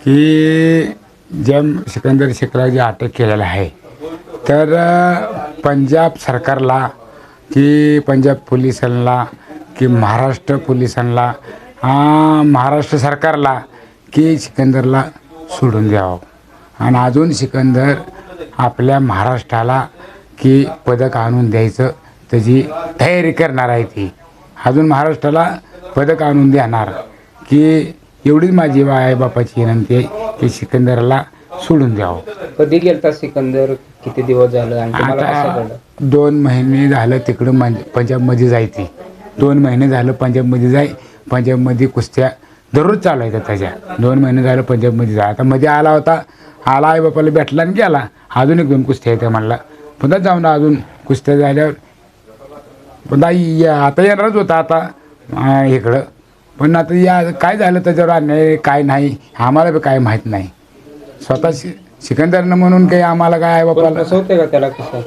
की जम सिकंदर शेखला जे अटक केलेलं आहे तर पंजाब सरकारला की पंजाब पोलिसांना की महाराष्ट्र पोलिसांना महाराष्ट्र सरकारला की सिकंदरला सोडून द्यावं आणि अजून सिकंदर आपल्या महाराष्ट्राला की पदक आणून द्यायचं त्याची तयारी करणार आहे ती अजून महाराष्ट्राला पदक आणून देणार की एवढीच माझी आई बापाची विनंती आहे की सिकंदरला सोडून द्यावं. कधी गेलता सिकंदर, किती दिवस झालं आणि तुम्हाला कसं कळलं? 2 महिने झालं तिकडं पंजाबमध्ये जायची 2 महिने झालं पंजाबमध्ये जाय पंजाबमध्ये कुस्त्या दररोज चालायच्या त्याच्या 2 महिने झालं पंजाबमध्ये जाय. आता मध्ये आला होता आला आई बापाला भेटला आणि गेला अजून 1-2 कुस्त्या येत्या म्हणला पुन्हा जाऊन अजून कुस्त्या झाल्यावर पुन्हा आता येणारच होता आता इकडं पण आता या काय झालं त्याच्यावर अन्याय काय नाही आम्हाला बी काय माहीत नाही स्वतः सिकंदरनं म्हणून काही आम्हाला काय आई बापाला फसवते का त्याला कसं?